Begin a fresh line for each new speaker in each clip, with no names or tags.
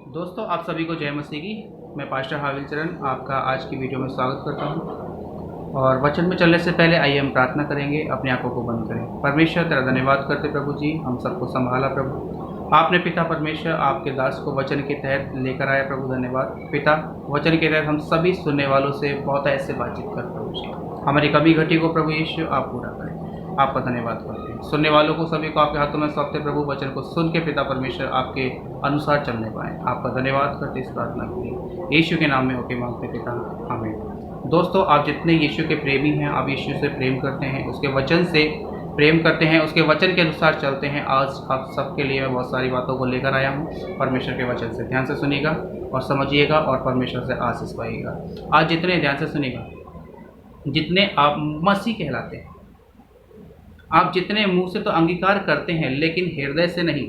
दोस्तों आप सभी को जय मसीह की। मैं पास्टर हाविल चरण आपका आज की वीडियो में स्वागत करता हूं। और वचन में चलने से पहले आइए हम प्रार्थना करेंगे। अपनी आंखों को बंद करें। परमेश्वर तेरा धन्यवाद करते प्रभु जी, हम सबको संभाला प्रभु। आपने पिता परमेश्वर आपके दास को वचन के तहत लेकर आया प्रभु। धन्यवाद पिता, वचन के तहत हम सभी सुनने वालों से बहुत ऐसे बातचीत कर प्रभु जी। हमारी कमी घटी को प्रभु यीशु आप पूरा करें। आपका धन्यवाद करते हैं। सुनने वालों को सभी को आपके हाथों में सौंपते प्रभु। वचन को सुन के पिता परमेश्वर आपके अनुसार चलने पाए। आपका धन्यवाद करते इस प्रार्थना के लिए यीशु के नाम में होके मांगते पिता, आमीन। दोस्तों आप जितने यीशु के प्रेमी हैं, आप यीशु से प्रेम करते हैं, उसके वचन से प्रेम करते हैं, उसके वचन के अनुसार चलते हैं, आज आप सबके लिए मैं बहुत सारी बातों को लेकर आया हूँ। परमेश्वर के वचन से ध्यान से सुनिएगा और समझिएगा और परमेश्वर से आशीष पाइएगा। आज जितने ध्यान से सुनिएगा, जितने आप मसीह कहलाते हैं, आप जितने मुंह से तो अंगीकार करते हैं लेकिन हृदय से नहीं,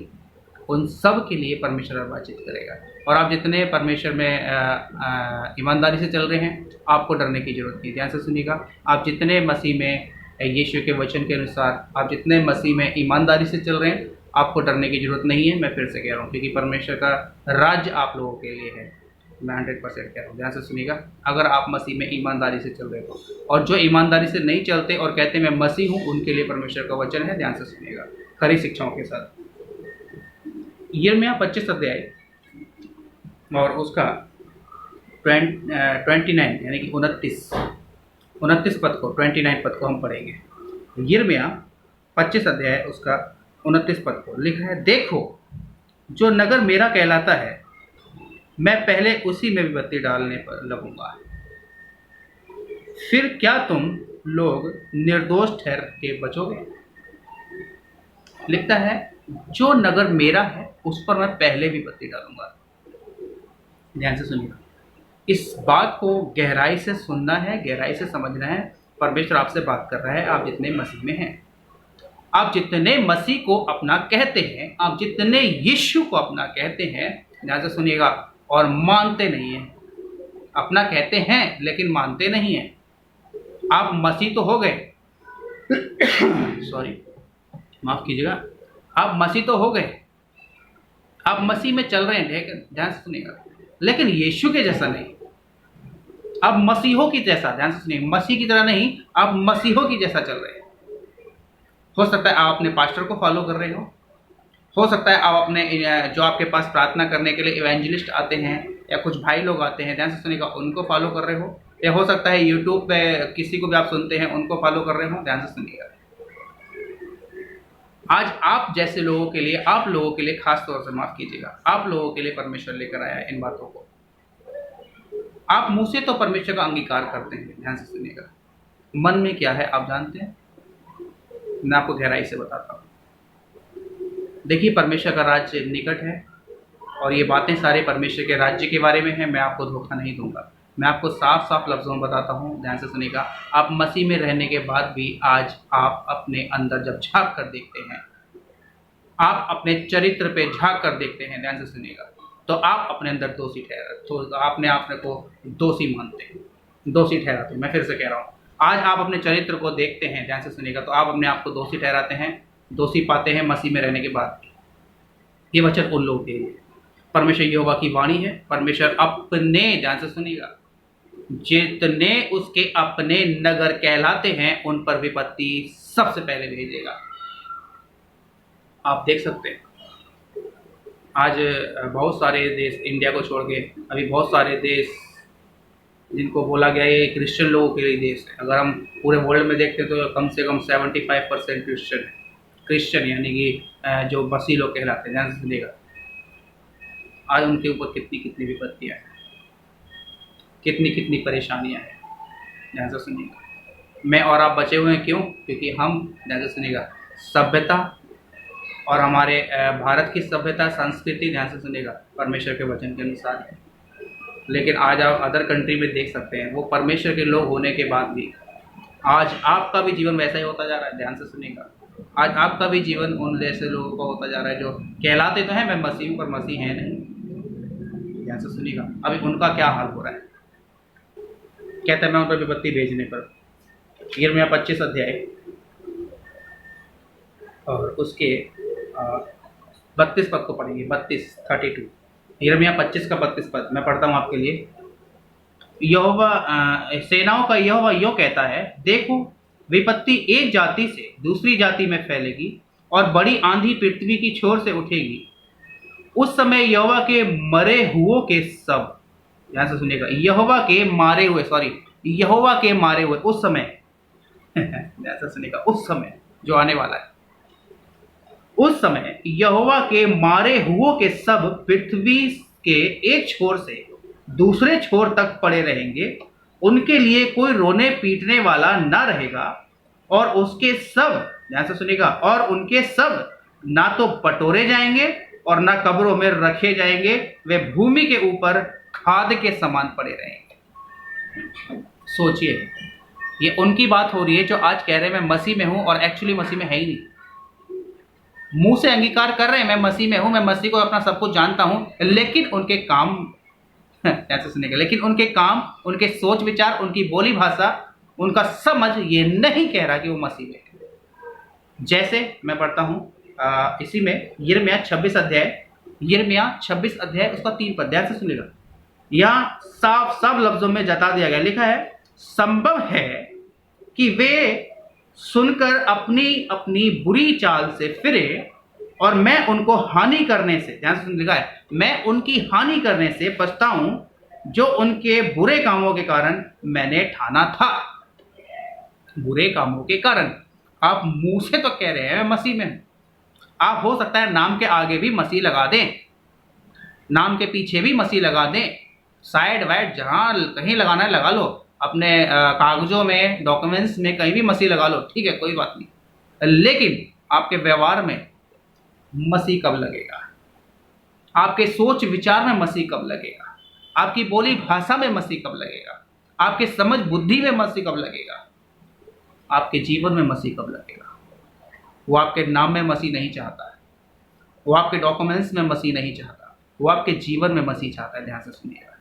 उन सब के लिए परमेश्वर बातचीत करेगा। और आप जितने परमेश्वर में ईमानदारी से चल रहे हैं, आपको डरने की जरूरत नहीं। ध्यान से सुनिएगा, आप जितने मसीह में यीशु के वचन के अनुसार, आप जितने मसीह में ईमानदारी से चल रहे हैं, आपको डरने की जरूरत नहीं है। मैं फिर से कह रहा हूँ, क्योंकि परमेश्वर का राज्य आप लोगों के लिए है। मैं 100% कह रहा हूँ। ध्यान से सुनिएगा, अगर आप मसीह में ईमानदारी से चल रहे हो। और जो ईमानदारी से नहीं चलते और कहते मैं मसीह हूँ, उनके लिए परमेश्वर का वचन है। ध्यान से सुनिएगा खरी शिक्षाओं के साथ। यिर्मयाह 25 अध्याय और उसका 29 यानी कि 29 पद को 29 पद को हम पढ़ेंगे। यिर्मयाह 25 अध्याय उसका 29 पद को लिखा है, देखो जो नगर मेरा कहलाता है, मैं पहले उसी में भी बत्ती डालने पर लगूंगा। फिर क्या तुम लोग निर्दोष ठहर के बचोगे? लिखता है जो नगर मेरा है उस पर मैं पहले भी बत्ती डालूंगा। ध्यान से सुनिएगा, इस बात को गहराई से सुनना है, गहराई से समझना है। परमेश्वर आपसे बात कर रहा है। आप जितने मसीह में हैं, आप जितने मसीह को अपना कहते हैं, आप जितने यीशु को अपना कहते हैं, ध्यान से सुनिएगा, और मानते नहीं हैं। अपना कहते हैं लेकिन मानते नहीं हैं। आप मसीह तो हो गए सॉरी, माफ कीजिएगा, आप मसीह तो हो गए, आप मसीह में चल रहे हैं, लेकिन ध्यान से सुनिएगा, लेकिन यीशु के जैसा नहीं। आप मसीहों की जैसा, ध्यान से सुनिए, मसीह की तरह नहीं, आप मसीहों की जैसा चल रहे हैं। हो सकता है आप अपने पास्टर को फॉलो कर रहे हो सकता है आप अपने जो आपके पास प्रार्थना करने के लिए इवेंजलिस्ट आते हैं या कुछ भाई लोग आते हैं, ध्यान से सुनिएगा, उनको फॉलो कर रहे हो। या हो सकता है यूट्यूब पे किसी को भी आप सुनते हैं, उनको फॉलो कर रहे हो। ध्यान से सुनिएगा, आज आप जैसे लोगों के लिए, आप लोगों के लिए खास तौर से, माफ कीजिएगा, आप लोगों के लिए परमेश्वर लेकर आया है इन बातों को। आप मुंह से तो परमेश्वर का अंगीकार करते हैं, ध्यान से सुनिएगा, मन में क्या है आप जानते हैं? मैं आपको गहराई से बताता हूँ। देखिए, परमेश्वर का राज्य निकट है और ये बातें सारे परमेश्वर के राज्य के बारे में है। मैं आपको धोखा नहीं दूंगा, मैं आपको साफ साफ लफ्ज़ों में बताता हूँ। ध्यान से सुनिएगा, आप मसीह में रहने के बाद भी आज आप अपने अंदर जब झांक कर देखते हैं, आप अपने चरित्र पे झांक कर देखते हैं, ध्यान से सुनिएगा, तो आप अपने अंदर दोषी ठहराते, तो अपने आप को दोषी मानते हैं, दोषी ठहराते हैं। मैं फिर से कह रहा हूँ, आज आप अपने चरित्र को देखते हैं, ध्यान से सुनिएगा, तो आप अपने आप को दोषी ठहराते हैं, दोषी पाते हैं मसीह में रहने के बाद। ये वचन उन लोगों के लिए परमेश्वर यहोवा की वाणी है। परमेश्वर अपने, ध्यान से सुनिएगा, जितने उसके अपने नगर कहलाते हैं उन पर विपत्ति सबसे पहले भेजेगा। आप देख सकते हैं आज बहुत सारे देश, इंडिया को छोड़ के अभी बहुत सारे देश जिनको बोला गया ये क्रिश्चियन लोगों के लिए देश है। अगर हम पूरे वर्ल्ड में देखते हैं तो कम से कम 75% क्रिश्चियन है। क्रिश्चियन यानी कि जो मसीह लोग कहलाते हैं, ध्यान से सुनिएगा, आज उनके ऊपर कितनी कितनी विपत्तियाँ हैं, कितनी कितनी परेशानियाँ हैं। ध्यान से सुनिएगा, मैं और आप बचे हुए हैं, क्यों? क्योंकि हम, ध्यान से सुनिएगा, सभ्यता और हमारे भारत की सभ्यता, संस्कृति, ध्यान से सुनिएगा, परमेश्वर के वचन के अनुसार है। लेकिन आज आप अदर कंट्री में देख सकते हैं, वो परमेश्वर के लोग होने के बाद भी आज आपका भी जीवन वैसा ही होता जा रहा है। ध्यान से सुनिएगा, आज आपका भी जीवन उन जैसे लोगों का होता जा रहा है जो कहलाते तो हैं मैं मसीह हूँ पर मसीह है नहीं। ध्यान से सुनिएगा, अभी उनका क्या हाल हो रहा है। कहते हैं मैं उन पर विपत्ति भेजने पर। यिर्मयाह 25 अध्याय और उसके 32 पद को पढ़ेंगे, 32 यिर्मयाह 25 का 32 पद मैं पढ़ता हूँ आपके लिए। यहोवा सेनाओं का यहोवा यो कहता है, देखो विपत्ति एक जाति से दूसरी जाति में फैलेगी और बड़ी आंधी पृथ्वी की छोर से उठेगी। उस समय यहोवा के मरे हुओं के सब, ध्यान से सुनिएगा, यहोवा के मारे हुए, सॉरी, यहोवा के मारे हुए उस समय ध्यान से सुनिएगा, उस समय जो आने वाला है, उस समय यहोवा के मारे हुओं के सब पृथ्वी के एक छोर से दूसरे छोर तक पड़े रहेंगे। उनके लिए कोई रोने पीटने वाला ना रहेगा और उसके सब, ध्यान से सुनिएगा, और उनके सब ना तो बटोरे जाएंगे और ना कब्रों में रखे जाएंगे, वे भूमि के ऊपर खाद के समान पड़े रहेंगे। सोचिए, ये उनकी बात हो रही है जो आज कह रहे हैं मैं मसीह में हूं और एक्चुअली मसीह में है ही नहीं। मुंह से अंगीकार कर रहे हैं मैं मसीह में हूं, मैं मसीह को अपना सब कुछ जानता हूं, लेकिन उनके काम ऐसे सुनेगा, लेकिन उनके काम, उनके सोच विचार, उनकी बोली भाषा, उनका समझ ये नहीं कह रहा कि वो मसीह में है। जैसे मैं पढ़ता हूं इसी में यिर्मयाह 26 अध्याय, यिर्मयाह 26 अध्याय उसका 3 पद, ध्यान से सुनेगा। यहाँ साफ साफ लफ्जों में जता दिया गया, लिखा है, संभव है कि वे सुनकर अपनी अपनी बुरी चाल से फिरे और मैं उनको हानि करने से, ध्यान से लिखा है, मैं उनकी हानि करने से पछताऊं जो उनके बुरे कामों के कारण मैंने ठाना था। बुरे कामों के कारण, आप मुंह से तो कह रहे हैं मैं मसीह में हूं, आप हो सकता है नाम के आगे भी मसीह लगा दें, नाम के पीछे भी मसीह लगा दें, साइड वाइड जहां कहीं लगाना है लगा लो, अपने कागजों में, डॉक्यूमेंट्स में कहीं भी मसीह लगा लो, ठीक है, कोई बात नहीं, लेकिन आपके व्यवहार में मसीह कब लगेगा? आपके सोच विचार में मसीह कब लगेगा? आपकी बोली भाषा में मसीह कब लगेगा? आपके समझ बुद्धि में मसीह कब लगेगा? आपके जीवन में मसीह कब लगेगा? वो आपके नाम में मसीह नहीं चाहता है, वो आपके डॉक्यूमेंट्स में मसीह नहीं चाहता, वो आपके जीवन में मसीह चाहता है। ध्यान से सुनिएगा,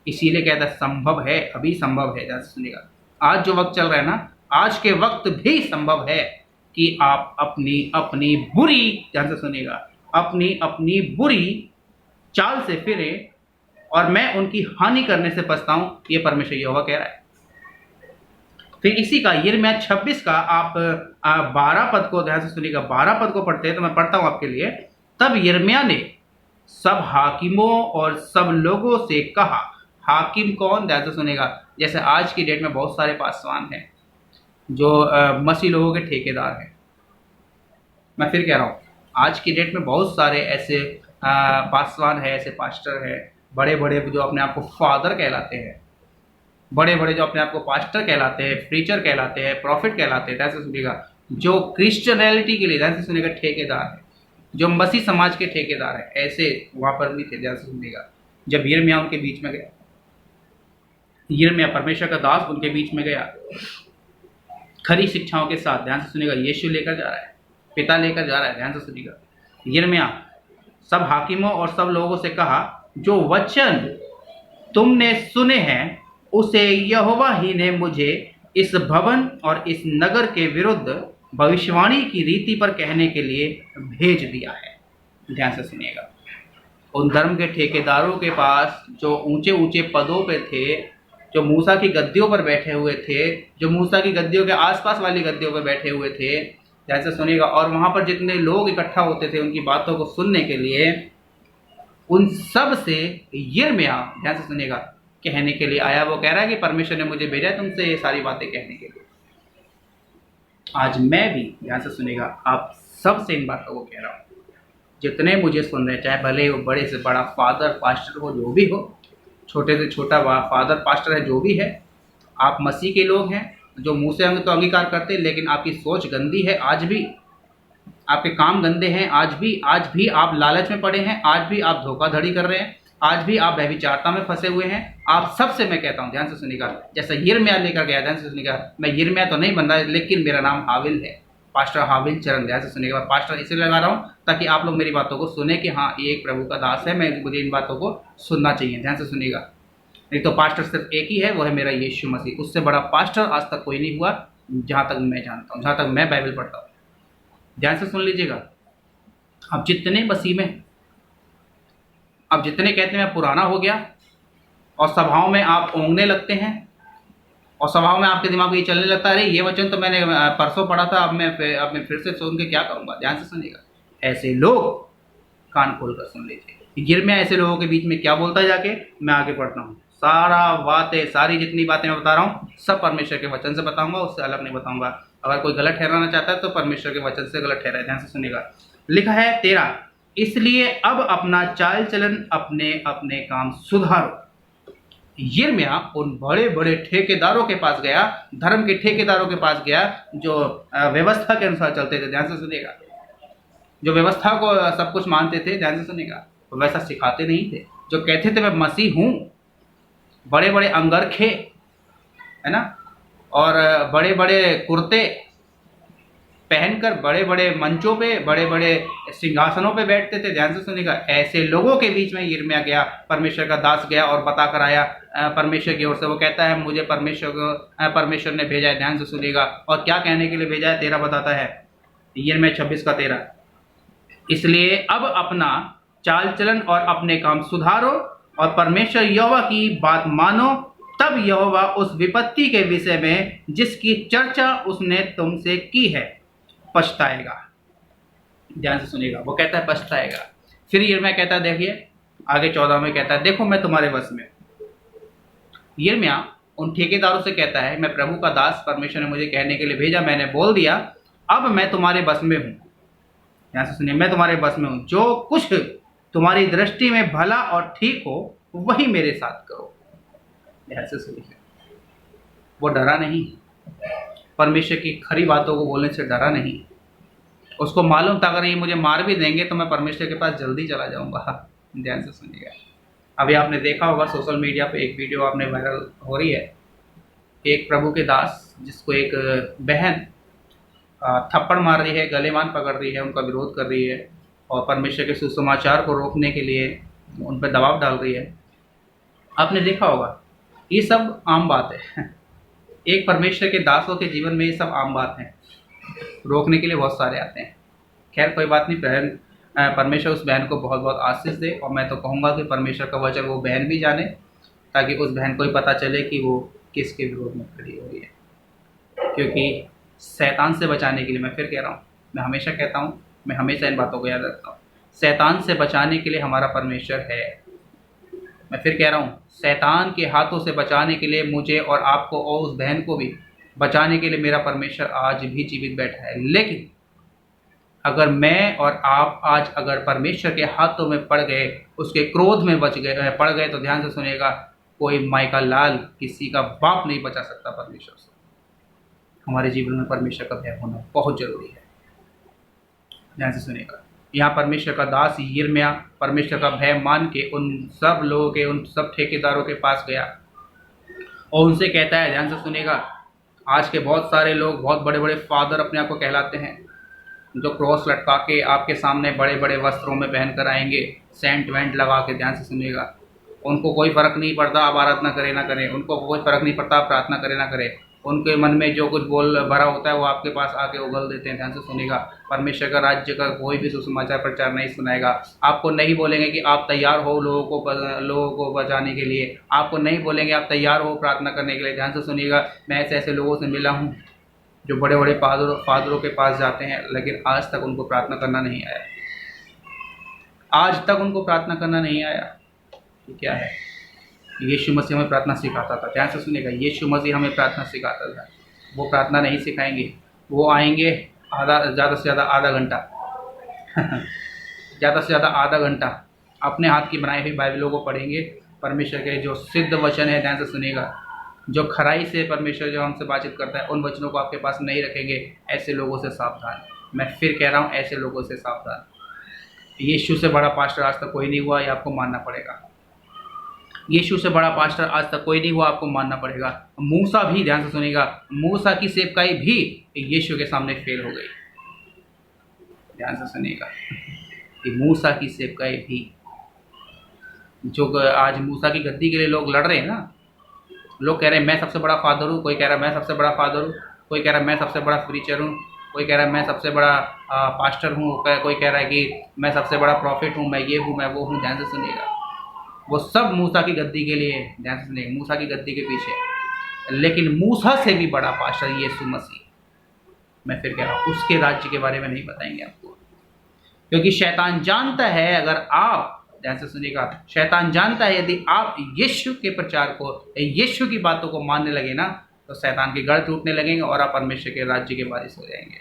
इसीलिए कहता है संभव है, अभी संभव है। ध्यान से सुनिएगा, आज जो वक्त चल रहा है ना, आज के वक्त भी संभव है कि आप अपनी अपनी बुरी, ध्यान से सुनिएगा, अपनी अपनी बुरी चाल से फिरे और मैं उनकी हानि करने से पछताऊं, ये परमेश्वर यहोवा कह रहा है। फिर इसी का यिर्मयाह 26 का आप 12 पद को, ध्यान से सुनिएगा, 12 पद को पढ़ते हैं, तो मैं पढ़ता हूं आपके लिए। तब यिर्मयाह ने सब हाकिमों और सब लोगों से कहा, हाकिम कौन? ध्यान से सुनिएगा, जैसे आज की डेट में बहुत सारे पासवान हैं जो मसीह लोगों के ठेकेदार हैं। मैं फिर कह रहा हूँ, आज की डेट में बहुत सारे ऐसे पासवान हैं, ऐसे पास्टर हैं, बड़े बड़े जो अपने आप को फादर कहलाते हैं, बड़े बड़े जो अपने आप को पास्टर कहलाते हैं, प्रीचर कहलाते हैं, प्रॉफिट कहलाते हैं, ध्यान से सुनिएगा, जो क्रिश्चियनिटी के लिए, ध्यान से सुनिएगा, ठेकेदार है, जो मसीह समाज के ठेकेदार है, ऐसे वहाँ पर भी थे। ध्यान से सुनिएगा, जब यिर्मयाह उनके बीच में गया, यिर्मयाह परमेश्वर का दास उनके बीच में गया खरी शिक्षाओं के साथ, ध्यान से सुनिएगा, यीशु लेकर जा रहा है, पिता लेकर जा रहा है। ध्यान से सुनिएगा, यिर्मयाह सब हाकिमों और सब लोगों से कहा, जो वचन तुमने सुने हैं उसे यहोवा ही ने मुझे इस भवन और इस नगर के विरुद्ध भविष्यवाणी की रीति पर कहने के लिए भेज दिया है। ध्यान से सुनिएगा, उन धर्म के ठेकेदारों के पास जो ऊंचे ऊंचे पदों पे थे, जो मूसा की गद्दियों पर बैठे हुए थे, जो मूसा की गद्दियों के आसपास वाली गद्दियों पर बैठे हुए थे, ध्यान से सुनिएगा, और वहाँ पर जितने लोग इकट्ठा होते थे उनकी बातों को सुनने के लिए, उन सब से यिर्मयाह, ध्यान से सुनिएगा, कहने के लिए आया। वो कह रहा है कि परमेश्वर ने मुझे भेजा तुमसे ये सारी बातें कहने के लिए। आज मैं भी, ध्यान से सुनिएगा, आप सब से इन बातों को कह रहा हूँ, जितने मुझे सुन रहे, चाहे भले वो बड़े से बड़ा फादर पास्टर हो, जो भी हो, छोटे से छोटा फादर पास्टर है, जो भी है, आप मसीह के लोग हैं, जो मुंह से तो अंगीकार करते हैं, लेकिन आपकी सोच गंदी है, आज भी आपके काम गंदे हैं, आज भी आप लालच में पड़े हैं, आज भी आप धोखाधड़ी कर रहे हैं, आज भी आप व्यभिचारता में फंसे हुए हैं। आप सबसे मैं कहता हूं, ध्यान से सुनिएगा, जैसा यिर्मयाह लेकर गया, ध्यान से सुनिएगा, मैं यिर्मयाह तो नहीं बन रहा, लेकिन मेरा नाम हाविल है, पास्टर हाविल चरण। ध्यान से सुनिएगा, पास्टर इसलिए लगा रहा हूं ताकि आप लोग मेरी बातों को सुने कि हाँ, ये एक प्रभु का दास है, मुझे इन बातों को सुनना चाहिए। ध्यान से सुनिएगा, नहीं तो पास्टर सिर्फ एक ही है, वो है मेरा यीशु मसीह। उससे बड़ा पास्टर आज तक कोई नहीं हुआ, जहाँ तक मैं जानता हूँ, जहाँ तक मैं बाइबल पढ़ता हूँ। ध्यान से सुन लीजिएगा, आप जितने मसीह में, अब जितने कहते हैं मैं पुराना हो गया, और सभाओं में आप ओंगने लगते हैं, और सभाओं में आपके दिमाग में ये चलने लगता है, अरे ये वचन तो मैंने परसों पढ़ा था, अब मैं फिर से सुन के क्या करूँगा। ध्यान से सुनिएगा, ऐसे लोग कान खोल कर सुन लीजिए। यिर्मयाह ऐसे लोगों के बीच में क्या बोलता है जाके, मैं आगे पढ़ता हूँ। सारी जितनी बातें मैं बता रहा हूँ सब परमेश्वर के वचन से बताऊंगा, उससे अलग नहीं बताऊंगा। अगर कोई गलत ठहराना चाहता है तो परमेश्वर के वचन से गलत ठहराए। ध्यान से सुनिएगा, लिखा है 13, इसलिए अब अपना चाल चलन अपने अपने काम सुधारो। यिर्मयाह उन बड़े बड़े ठेकेदारों के पास गया, धर्म के ठेकेदारों के पास गया, जो व्यवस्था के अनुसार चलते थे। ध्यान से सुनिएगा, जो व्यवस्था को सब कुछ मानते थे। ध्यान से सुनिएगा, वैसा सिखाते नहीं थे। जो कहते थे मैं मसीह हूँ, बड़े बड़े अंगरखे, है ना, और बड़े बड़े कुर्ते पहनकर बड़े बड़े मंचों पे, बड़े बड़े सिंहासनों पे बैठते थे। ध्यान से सुनिएगा, ऐसे लोगों के बीच में यिर्मयाह गया, परमेश्वर का दास गया और बता कर आया परमेश्वर की ओर से। वो कहता है मुझे परमेश्वर ने भेजा है। ध्यान से सुनिएगा, और क्या कहने के लिए भेजा है, 13 बताता है, यिर्मयाह 26 का 13, इसलिए अब अपना चाल चलन और अपने काम सुधारो और परमेश्वर यहोवा की बात मानो, तब यहोवा उस विपत्ति के विषय में जिसकी चर्चा उसने तुमसे की है पछताएगा। ध्यान से सुनिएगा, वो कहता है पछताएगा। फिर यिर्मयाह कहता है, देखिए आगे 14 में कहता है, देखो मैं तुम्हारे वश में। यिर्मयाह उन ठेकेदारों से कहता है, मैं प्रभु का दास, परमेश्वर ने मुझे कहने के लिए भेजा, मैंने बोल दिया, अब मैं तुम्हारे बस में हूँ। ध्यान से सुनिए, मैं तुम्हारे बस में हूँ, जो कुछ तुम्हारी दृष्टि में भला और ठीक हो वही मेरे साथ करो। ध्यान से सुनिए, वो डरा नहीं, परमेश्वर की खरी बातों को बोलने से डरा नहीं। उसको मालूम था अगर ये मुझे मार भी देंगे तो मैं परमेश्वर के पास जल्दी चला जाऊंगा। ध्यान से सुनिएगा, अभी आपने देखा होगा सोशल मीडिया पे एक वीडियो आपने वायरल हो रही है, एक प्रभु के दास जिसको एक बहन थप्पड़ मार रही है, गलेमान पकड़ रही है, उनका विरोध कर रही है और परमेश्वर के सुसमाचार को रोकने के लिए उन पर दबाव डाल रही है। आपने देखा होगा, ये सब आम बात है। एक परमेश्वर के दासों के जीवन में ये सब आम बात है, रोकने के लिए बहुत सारे आते हैं। खैर कोई बात नहीं, बहन परमेश्वर उस बहन को बहुत बहुत आशीष दे, और मैं तो कहूँगा कि परमेश्वर का वचन वो बहन भी जाने, ताकि उस बहन को ही पता चले कि वो किसके विरोध में खड़ी हो रही है। क्योंकि शैतान से बचाने के लिए, मैं फिर कह रहा हूँ, मैं हमेशा कहता हूँ, मैं हमेशा इन बातों को याद रखता हूँ, शैतान से बचाने के लिए हमारा परमेश्वर है। मैं फिर कह रहा हूँ, शैतान के हाथों से बचाने के लिए मुझे और आपको और उस बहन को भी बचाने के लिए मेरा परमेश्वर आज भी जीवित बैठा है। लेकिन अगर मैं और आप आज अगर परमेश्वर के हाथों में पड़ गए, उसके क्रोध में पड़ गए, तो ध्यान से सुनिएगा, कोई माई का लाल, किसी का बाप नहीं बचा सकता परमेश्वर से। हमारे जीवन में परमेश्वर का भय होना बहुत जरूरी है। ध्यान से सुनिएगा, यहाँ परमेश्वर का दास यिर्मयाह परमेश्वर का भय मान के उन सब लोगों के, उन सब ठेकेदारों के पास गया और उनसे कहता है, ध्यान से सुनिएगा, आज के बहुत सारे लोग बहुत बड़े बड़े फादर अपने आप को कहलाते हैं, जो क्रॉस लटका के आपके सामने बड़े बड़े वस्त्रों में पहन कर आएंगे, सेंट वेंट लगा के। ध्यान से सुनिएगा, उनको कोई फ़र्क नहीं पड़ता आप आराधना करें ना करें, उनको कोई फ़र्क नहीं पड़ता आप प्रार्थना करें ना करें, उनके मन में जो कुछ बोल भरा होता है वो आपके पास आके उगल देते हैं। ध्यान से सुनिएगा, परमेश्वर का राज्य का कोई भी सुसमाचार प्रचार नहीं सुनाएगा। आपको नहीं बोलेंगे कि आप तैयार हो लोगों को बचाने के लिए, आपको नहीं बोलेंगे आप तैयार हो प्रार्थना करने के लिए। ध्यान से सुनिएगा, मैं ऐसे लोगों से मिला हूँ जो बड़े बड़े फादरों के पास जाते हैं, लेकिन आज तक उनको प्रार्थना करना नहीं आया, आज तक उनको प्रार्थना करना नहीं आया। तो क्या है, यीशु मसीह हमें प्रार्थना सिखाता था। ध्यान से सुनिएगा, यीशु मसीह हमें प्रार्थना सिखाता था। वो प्रार्थना नहीं सिखाएंगे, वो आएंगे ज़्यादा से ज़्यादा आधा घंटा ज़्यादा से ज़्यादा आधा घंटा अपने हाथ की बनाई हुई बाइबलों को पढ़ेंगे। परमेश्वर के जो सिद्ध वचन है, ध्यान से सुनिएगा, जो खराई से परमेश्वर जो हमसे बातचीत करता है, उन वचनों को आपके पास नहीं रखेंगे। ऐसे लोगों से सावधान। मैं फिर कह रहा हूँ, ऐसे लोगों से सावधान। यीशु से बड़ा पास्टर आज तक कोई नहीं हुआ, ये आपको मानना पड़ेगा। यीशु से बड़ा पास्टर आज तक कोई नहीं हुआ, आपको मानना पड़ेगा। मूसा भी, ध्यान से सुनिएगा, मूसा की सेवकाई भी यीशु के सामने फेल हो गई। ध्यान से सुनिएगा, कि मूसा की सेवकाई भी, जो आज मूसा की गद्दी के लिए लोग लड़ रहे हैं ना, लोग कह रहे हैं मैं सबसे बड़ा फादर हूँ, कोई कह रहा है मैं सबसे बड़ा फादर हूँ, कोई कह रहा है मैं सबसे बड़ा प्रीचर हूँ, कोई कह रहा है मैं सबसे बड़ा पास्टर हूँ, कोई कह रहा है कि मैं सबसे बड़ा प्रॉफिट हूँ, मैं ये हूँ, मैं वो हूँ। ध्यान से सुनिएगा, वो सब मूसा की गद्दी के लिए, ध्यान से सुनिए, मूसा की गद्दी के पीछे। लेकिन मूसा से भी बड़ा पास्टर यीशु मसीह। मैं फिर कह रहा हूँ, उसके राज्य के बारे में नहीं बताएंगे आपको, क्योंकि शैतान जानता है, अगर आप, ध्यान से सुनिएगा, शैतान जानता है यदि आप यीशु के प्रचार को, यीशु की बातों को मानने लगे ना, तो शैतान के गढ़ टूटने लगेंगे और आप परमेश्वर के राज्य के वारिस हो जाएंगे।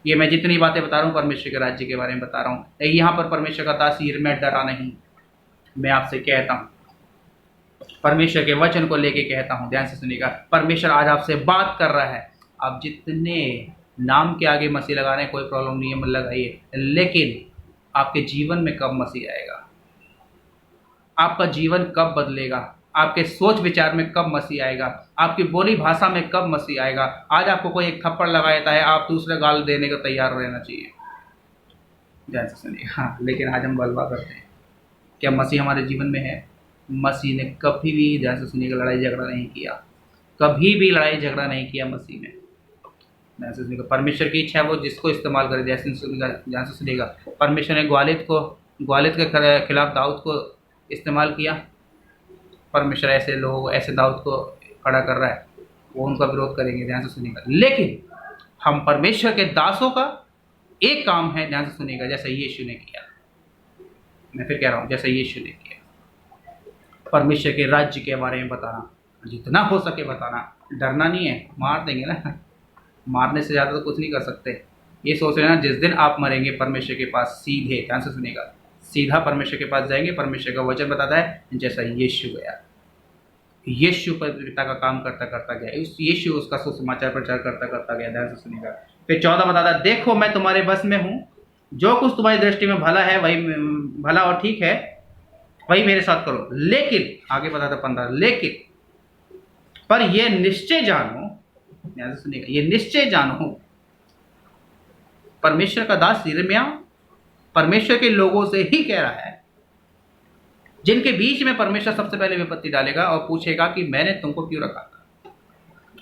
ये मैं जितनी बातें बता रहा हूँ परमेश्वर के राज्य के बारे में बता रहा हूँ। यहाँ पर परमेश्वर का दास यिर्मयाह डरा नहीं, मैं आपसे कहता हूँ, परमेश्वर के वचन को लेके कहता हूँ, ध्यान से सुनिएगा, परमेश्वर आज आपसे बात कर रहा है। आप जितने नाम के आगे मसीह लगा रहे हैं, कोई प्रॉब्लम नहीं है, मत लगाइए, लेकिन आपके जीवन में कब मसीह आएगा, आपका जीवन कब बदलेगा, आपके सोच विचार में कब मसीह आएगा, आपकी बोली भाषा में कब मसीह आएगा। आज आपको कोई एक थप्पड़ लगा देता है, आप दूसरे गाल देने को तैयार रहना चाहिए, ध्यान से सुनिए। हाँ, लेकिन आज हम बलवा करते हैं, क्या मसीह हमारे जीवन में है? मसीह ने कभी भी, ध्यान से सुनिएगा, लड़ाई झगड़ा नहीं किया, कभी भी लड़ाई झगड़ा नहीं किया मसीह ने, ध्यान से सुनिएगा। परमेश्वर की इच्छा है वो जिसको इस्तेमाल करे, ध्यान से सुनिएगा। परमेश्वर ने ग्वालिद के खिलाफ दाऊद को इस्तेमाल किया, परमेश्वर ऐसे लोग, ऐसे दाऊद को खड़ा कर रहा है, वो उनका विरोध करेंगे, ध्यान से सुनिएगा। लेकिन हम परमेश्वर के दासों का एक काम है, ध्यान से सुनिएगा, जैसे यीशु ने किया, मैं फिर कह रहा हूँ, जैसे यीशु ने किया, परमेश्वर के राज्य के बारे में बताना, जितना हो सके बताना, डरना नहीं है, मार देंगे ना, मारने से ज़्यादा तो कुछ नहीं कर सकते। ये सोच रहे ना, जिस दिन आप मरेंगे परमेश्वर के पास सीधे, ध्यान से सुनिएगा, सीधा परमेश्वर के पास जाएंगे। परमेश्वर का वचन बताता है जैसा यीशु गया, यीशु पिता का काम करता करता गया, यीशु उसका सुसमाचार प्रचार करता करता गया, ध्यान से सुनिएगा। फिर 14 बताता है, देखो मैं तुम्हारे बस में हूँ, जो कुछ तुम्हारी दृष्टि में भला है, वही भला और ठीक है, वही मेरे साथ करो। लेकिन आगे बताता 15, लेकिन पर यह निश्चय जानो, ध्यान से सुनिएगा, ये निश्चय जानो, परमेश्वर का दास यिर्मयाह परमेश्वर के लोगों से ही कह रहा है, जिनके बीच में परमेश्वर सबसे पहले विपत्ति डालेगा और पूछेगा कि मैंने तुमको क्यों रखा था,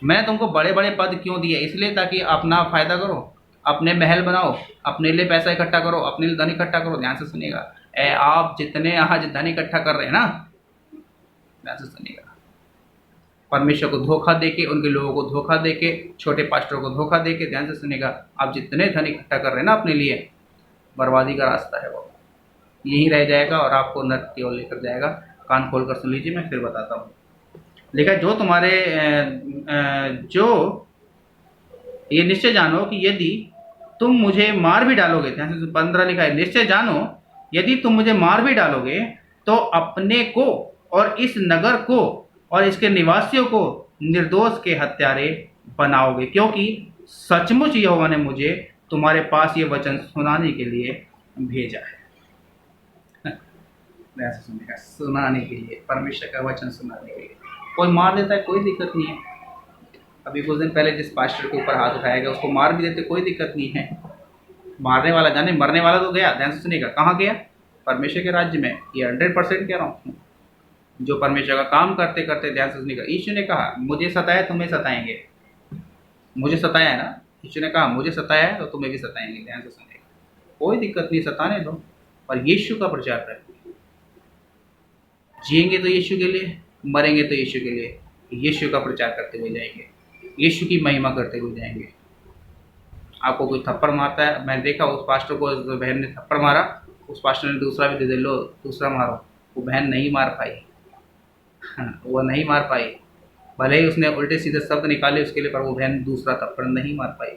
मैंने तुमको बड़े बड़े पद क्यों दिए, इसलिए ताकि अपना फायदा करो, अपने महल बनाओ, अपने लिए पैसा इकट्ठा करो, अपने लिए धन इकट्ठा करो। ध्यान से सुनिएगा, आप जितने आज धन इकट्ठा कर रहे हैं ना, ध्यान से सुनिएगा, परमेश्वर को धोखा देके, उनके लोगों को धोखा देके, छोटे पास्टरों को धोखा देके, ध्यान से सुनिएगा, आप जितने धन इकट्ठा कर रहे हैं ना अपने लिए, बर्बादी का रास्ता है, वो यहीं रह जाएगा और आपको नरक की ओर लेकर जाएगा। कान खोल कर सुन लीजिए, मैं फिर बताता हूँ। लिखा, जो तुम्हारे जो ये निश्चय जानो कि यदि तुम मुझे मार भी डालोगे, ध्यान से 15 लिखा है, निश्चय जानो यदि तुम मुझे मार भी डालोगे तो अपने को और इस नगर को और इसके निवासियों को निर्दोष के हत्यारे बनाओगे, क्योंकि सचमुच यहोवा ने मुझे तुम्हारे पास ये वचन सुनाने के लिए भेजा है। ऐसा सुनेगा, सुनाने के लिए, परमेश्वर का वचन सुनाने के लिए। कोई मार देता है, कोई दिक्कत नहीं है। अभी कुछ दिन पहले जिस पास्टर के ऊपर हाथ उठाया गया, उसको मार भी देते, कोई दिक्कत नहीं है। मारने वाला जाने, मरने वाला तो गया, ध्यान से सुनिएगा, कहाँ गया? परमेश्वर के राज्य में। ये 100% कह रहा हूँ, जो परमेश्वर का काम करते करते, ध्यान से सुनिएगा। यीशु ने कहा, मुझे सताया तुम्हें सताएंगे, मुझे सताया है ना, यीशु ने कहा मुझे सताया है तो तुम्हें भी सताएंगे, ध्यान से सुनिएगा। कोई दिक्कत नहीं, सताने दो, पर यीशु का प्रचार करें। जिएंगे तो यीशु के लिए, मरेंगे तो यीशु के लिए, यीशु का प्रचार करते हुए जाएंगे, यीशु की महिमा करते हुए जाएंगे। आपको कोई थप्पड़ मारता है, मैं देखा उस पास्टर को, उस बहन ने थप्पड़ मारा, उस पास्टर ने दूसरा भी दे लो, दूसरा मारो, वो बहन नहीं मार पाई, वो नहीं मार पाई, भले ही उसने उल्टे सीधे शब्द निकाले उसके लिए, पर वो बहन दूसरा थप्पड़ नहीं मार पाई।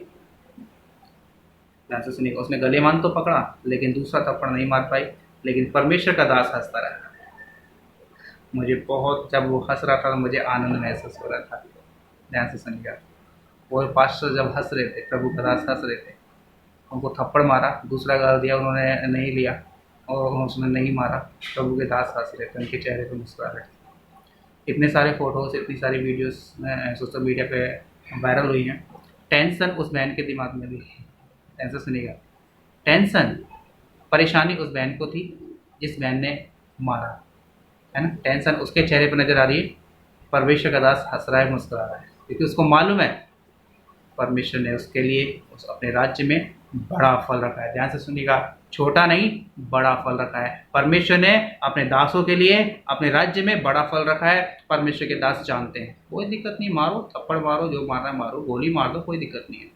ध्यान से सुनिए, उसने गलेमान तो पकड़ा लेकिन दूसरा थप्पड़ नहीं मार पाई। लेकिन परमेश्वर का दास हंसता रहा। मुझे बहुत, जब वो हंस रहा था मुझे आनंद महसूस हो रहा था। ध्यान से सुनिएगा, वो पास्टर जब हंस रहे थे, प्रभु का दास हंस रहे थे, उनको थप्पड़ मारा, दूसरा गाल दिया, उन्होंने नहीं लिया और उसने नहीं मारा, प्रभु के दास हंस रहे थे, उनके चेहरे पर मुस्कुराहट। इतने सारे फोटोज, इतनी सारी वीडियोस सोशल मीडिया पे वायरल हुई हैं। टेंशन उस बहन के दिमाग में भी, टेंशन सुनिएगा, टेंशन, परेशानी उस बहन को थी जिस बहन ने मारा, है ना। टेंशन उसके चेहरे पर नजर आ रही है, परमेश्वर का दास हंस रहा है, मुस्कुरा रहा है, क्योंकि उसको मालूम है परमेश्वर ने उसके लिए, उस अपने राज्य में बड़ा फल रखा है। ध्यान से सुनिएगा, छोटा नहीं बड़ा फल रखा है। परमेश्वर ने अपने दासों के लिए अपने राज्य में बड़ा फल रखा है। परमेश्वर के दास जानते हैं, कोई दिक्कत नहीं, मारो थप्पड़ मारो, जो मारना है मारो, गोली मार दो, कोई दिक्कत नहीं है।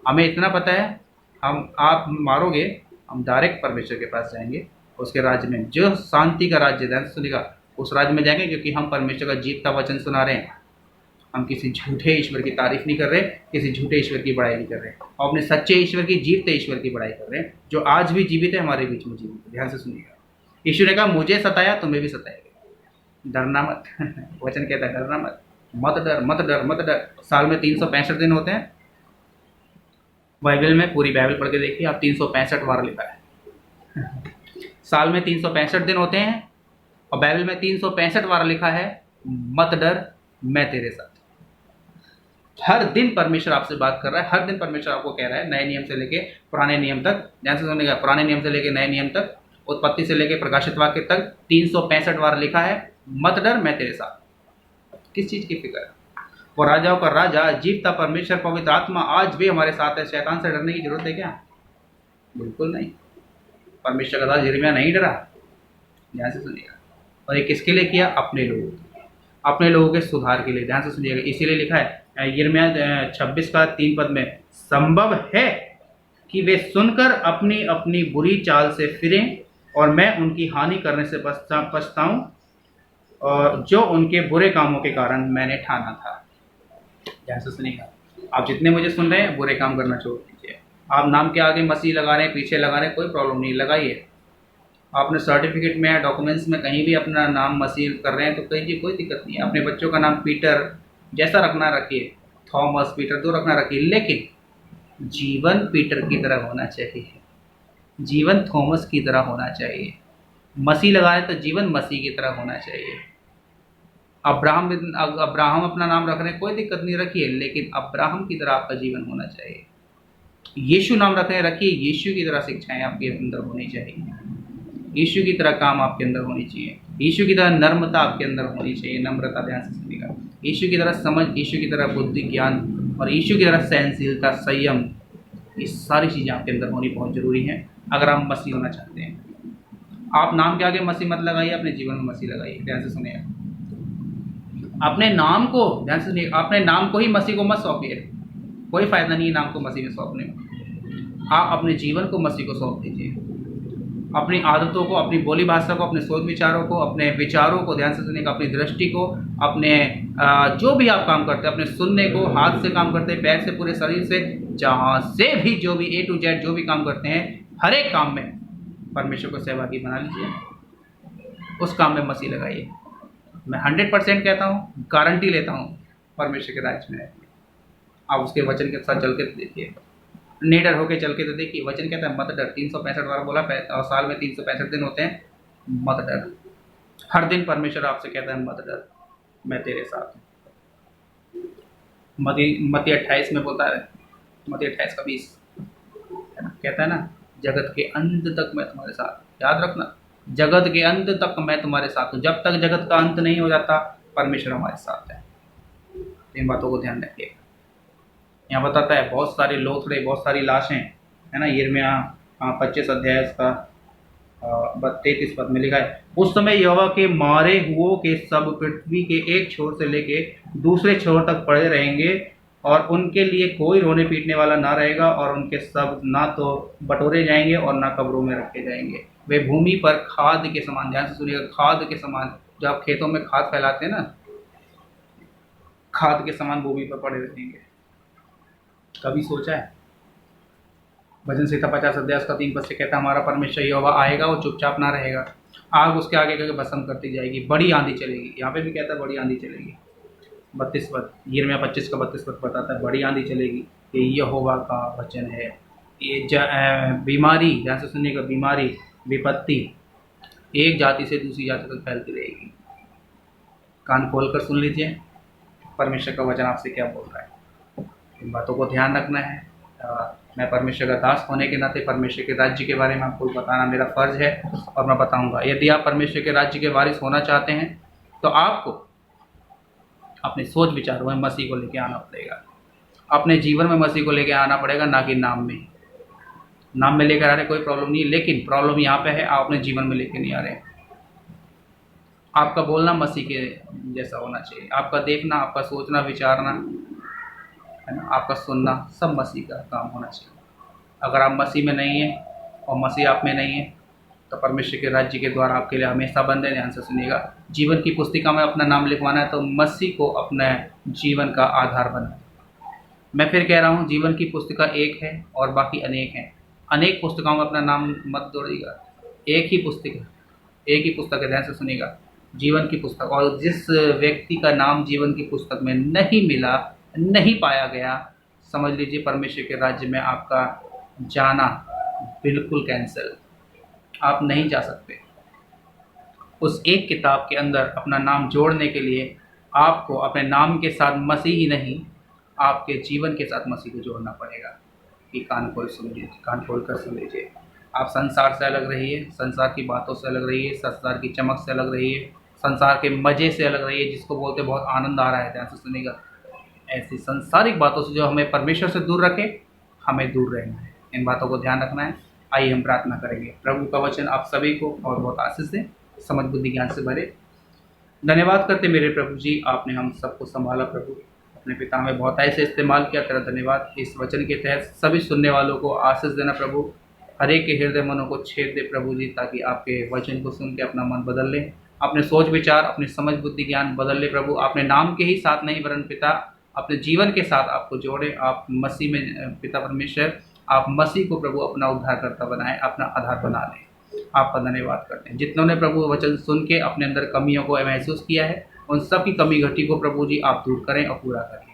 हमें इतना पता है, हम आप मारोगे हम डायरेक्ट परमेश्वर के पास जाएंगे, उसके राज्य में, जो शांति का राज्य, ध्यान से सुनिएगा, उस राज्य में जाएंगे, क्योंकि हम परमेश्वर का जीवता वचन सुना रहे हैं। हम किसी झूठे ईश्वर की तारीफ नहीं कर रहे, किसी झूठे ईश्वर की बड़ाई नहीं कर रहे, और अपने सच्चे ईश्वर की, जीवते ईश्वर की बड़ाई कर रहे हैं, जो आज भी जीवित है, हमारे बीच में जीवित है। ध्यान से सुनिएगा, ईश्वर ने कहा मुझे सताया तुम्हें भी सताएगा, डरना मत। वचन कहता है डरना मत, मत डर मत डर मत डर। साल में 365 दिन होते हैं। बाइबल में पूरी बाइबल पढ़ के देखिए आप, 365 बार लिखा है। साल में 365 दिन होते हैं, और बाइबल में 365 बार लिखा है मत डर, मैं तेरे साथ। हर दिन परमेश्वर आपसे बात कर रहा है, हर दिन परमेश्वर आपको कह रहा है, नए नियम से लेके पुराने नियम तक। ध्यान से सुनिएगा, पुराने नियम से लेके नए नियम तक, उत्पत्ति से लेके प्रकाशित वाक्य तक 365 बार लिखा है मत डर, मैं तेरे साथ। किस चीज़ की फिक्र है? वो राजाओं का राजा, जीवता परमेश्वर, पवित्र आत्मा आज भी हमारे साथ है। शैतान से डरने की जरूरत है क्या? बिल्कुल नहीं। परमेश्वर का दास यिर्मयाह नहीं डरा। ध्यान से सुनिएगा, और ये किसके लिए किया? अपने लोगों, अपने लोगों के सुधार के लिए। ध्यान से सुनिएगा, इसीलिए लिखा है यिर्मयाह 26 का 3 पद में, संभव है कि वे सुनकर अपनी अपनी बुरी चाल से फिरें और मैं उनकी हानि करने से पछताऊं, और जो उनके बुरे कामों के कारण मैंने ठाना था। ध्यान से सुनिएगा, आप जितने मुझे सुन रहे हैं बुरे काम करना छोड़ दीजिए। आप नाम के आगे मसीह लगा रहे हैं, पीछे लगा रहे हैं, कोई प्रॉब्लम नहीं, लगाइए। आपने सर्टिफिकेट में या डॉक्यूमेंट्स में कहीं भी अपना नाम मसीह कर रहे हैं तो कहिए, कोई दिक्कत नहीं है। अपने बच्चों का नाम पीटर जैसा रखना रखिए, थॉमस, पीटर जो रखना रखिए, लेकिन जीवन पीटर की तरह होना चाहिए, जीवन थॉमस की तरह होना चाहिए। मसीह लगाए तो जीवन मसीह की तरह होना चाहिए। अब्राहम अपना नाम रख रहे हैं, कोई दिक्कत नहीं, रखिए, लेकिन अब्राहम की तरह आपका जीवन होना चाहिए। यीशु नाम रख रहे हैं, रखिए, यीशु की तरह शिक्षाएं आपके अंदर होनी चाहिए, यीशु की तरह काम आपके अंदर होनी चाहिए, यीशु की तरह नम्रता आपके अंदर होनी चाहिए, नम्रता। ध्यान से सुनिएगा, यीशु की तरह समझ, यीशु की तरह बुद्धि ज्ञान, और यीशु की तरह सहनशीलता, संयम, ये सारी चीज़ें आपके अंदर होनी बहुत ज़रूरी है अगर आप मसीह होना चाहते हैं। आप नाम के आगे मसीह मत लगाइए, अपने जीवन में मसीह लगाइए। ध्यान से सुनिएगा, अपने नाम को, ध्यान से सुनिएगा, अपने नाम को ही मसीह को मत सौंपिए, कोई फायदा नहीं है नाम को मसीह में सौंपने में। आप अपने जीवन को मसीह को सौंप दीजिए, अपनी आदतों को, अपनी बोली भाषा को, अपने सोच विचारों को, अपने विचारों को, ध्यान से सुनिएगा, अपनी दृष्टि को, अपने जो भी आप काम करते हैं, अपने सुनने को, हाथ से काम करते हैं, पैर से, पूरे शरीर से, जहाँ से भी जो भी A to Z जो भी काम करते हैं, हर एक काम में परमेश्वर को सहभागी बना लीजिए, उस काम में मसीह लगाइए। मैं 100% कहता हूँ, गारंटी लेता हूँ, परमेश्वर के राज्य में आप उसके वचन के साथ चल के देखिए, निडर होकर चल के तो देखिए। वचन कहता है मत डर, 365 बार बोला, और साल में 365 दिन होते हैं, मत डर। हर दिन परमेश्वर आपसे कहता है मत डर, मैं तेरे साथ हूँ। मत्ती 28 में बोलता है, मत्ती 28 का 20 कहता है ना, जगत के अंत तक मैं तुम्हारे साथ। याद रखना, जगत के अंत तक मैं तुम्हारे साथ हूँ। जब तक जगत का अंत नहीं हो जाता, परमेश्वर हमारे साथ है। इन बातों को ध्यान रखिए। यहाँ बताता है बहुत सारे लोथड़े, बहुत सारी लाशें, है ना, यिर्मयाह 25 अध्याय का 33 पद में लिखा है, उस समय यहोवा के मारे हुओं के सब पृथ्वी के एक छोर से लेके दूसरे छोर तक पड़े रहेंगे, और उनके लिए कोई रोने पीटने वाला ना रहेगा, और उनके सब ना तो बटोरे जाएंगे और ना कब्रों में रखे जाएंगे। वे भूमि पर खाद के समान, ध्यान से सुनिएगा, खाद के समान, जो आप खेतों में खाद फैलाते हैं ना, खाद के समान भूमि पर पड़े रहेंगे। कभी सोचा है? भजन संहिता 50 अध्याय का 3 पद से कहता है, हमारा परमेश्वर यहोवा आएगा, वो चुपचाप ना रहेगा, आग उसके आगे करके भस्म करती जाएगी, बड़ी आंधी चलेगी। यहाँ पे भी कहता है बड़ी आंधी चलेगी। 32 पद, यिर्मयाह 25 का 32 पद बताता है बड़ी आंधी चलेगी। ये यहोवा का वचन है। ये बीमारी, ध्यान से सुनिएगा, बीमारी, विपत्ति एक जाति से दूसरी जाति तक फैलती रहेगी। कान खोलकर सुन लीजिए, परमेश्वर का वचन आपसे क्या बोल रहा है। इन बातों को ध्यान रखना है। मैं परमेश्वर का दास होने के नाते परमेश्वर के राज्य के बारे में आपको बताना मेरा फर्ज है, और मैं बताऊंगा। यदि आप परमेश्वर के राज्य के वारिस होना चाहते हैं तो आपको अपने सोच विचारों में मसीह को लेकर आना पड़ेगा, अपने जीवन में मसीह को लेकर आना पड़ेगा, ना कि नाम में। नाम में लेकर आ रहे, कोई प्रॉब्लम नहीं है, लेकिन प्रॉब्लम यहाँ पे है आप अपने जीवन में लेकर नहीं आ रहे। आपका बोलना मसीह के जैसा होना चाहिए, आपका देखना, आपका सोचना विचारना, है ना, आपका सुनना, सब मसीह का काम होना चाहिए। अगर आप मसीह में नहीं हैं और मसीह आप में नहीं है तो परमेश्वर के राज्य के द्वार आपके लिए हमेशा बंद है। ध्यान से सुनिएगा, जीवन की पुस्तिका में अपना नाम लिखवाना है तो मसीह को अपने जीवन का आधार बनाए। मैं फिर कह रहा हूँ, जीवन की पुस्तिका एक है और बाकी अनेक हैं। अनेक पुस्तकों में अपना नाम मत जोड़िएगा, एक ही पुस्तिका, एक ही पुस्तक है। ध्यान से सुनिएगा, जीवन की पुस्तक। और जिस व्यक्ति का नाम जीवन की पुस्तक में नहीं मिला, नहीं पाया गया, समझ लीजिए परमेश्वर के राज्य में आपका जाना बिल्कुल कैंसिल, आप नहीं जा सकते। उस एक किताब के अंदर अपना नाम जोड़ने के लिए आपको अपने नाम के साथ मसीह ही नहीं, आपके जीवन के साथ मसीह को जोड़ना पड़ेगा। कि कान खोल सुन लीजिए, कान खोल कर सुन लीजिए। आप संसार से अलग रहिए, संसार की बातों से अलग रहिए, संसार की चमक से अलग रहिए, संसार के मज़े से अलग रहिए, जिसको बोलते बहुत आनंद आ रहा है। ध्यान से सुनिएगा, ऐसी संसारिक बातों से जो हमें परमेश्वर से दूर रखे, हमें दूर रहना है। इन बातों को ध्यान रखना है। आइए हम प्रार्थना करेंगे। प्रभु का वचन आप सभी को और बहुत आशीष दें, समझ बुद्धि ज्ञान से भरे। धन्यवाद करते मेरे प्रभु जी, आपने हम सबको संभाला प्रभु, अपने पिता में बहुत ऐसे इस्तेमाल किया, तेरा धन्यवाद। इस वचन के तहत सभी सुनने वालों को आशीष देना प्रभु, हर एक के हृदय मनों को छेद दे प्रभु जी, ताकि आपके वचन को सुन के अपना मन बदल ले, अपने सोच विचार, अपनी समझ बुद्धि ज्ञान बदल ले प्रभु। अपने नाम के ही साथ नहीं वरन पिता अपने जीवन के साथ आपको जोड़े। आप मसीह में पिता परमेश्वर, आप मसीह को प्रभु अपना उद्धारकर्ता बनाए, अपना आधार बना लें। आपका धन्यवाद करते हैं। जितनों ने प्रभु वचन सुन के अपने अंदर कमियों को महसूस किया है, उन सब की कमी घटी को प्रभु जी आप दूर करें और पूरा करें।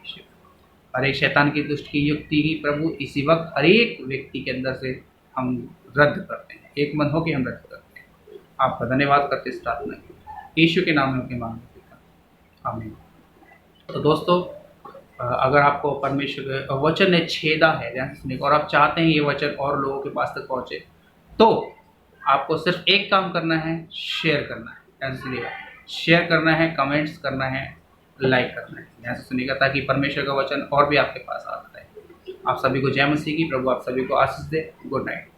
हर एक शैतान की दुष्ट की युक्ति ही प्रभु इसी वक्त हर एक व्यक्ति के अंदर से हम रद्द करते हैं, एक मन होकर हम रद्द करते हैं। आपका धन्यवाद करते इस प्रार्थना की यीशु के नाम में उनके मांगते हैं, आमीन। तो दोस्तों, अगर आपको परमेश्वर के वचन ने छेदा है ध्यान से सुनिए, और आप चाहते हैं ये वचन और लोगों के पास तक पहुँचे, तो आपको सिर्फ एक काम करना है, शेयर करना है। ध्यान से सुनिएगा, शेयर करना है, कमेंट्स करना है, लाइक करना है। ध्यान से सुनिएगा, ताकि परमेश्वर का वचन और भी आपके पास आता है। आप सभी को जय मसीह की। प्रभु आप सभी को आशीष दे। Good night.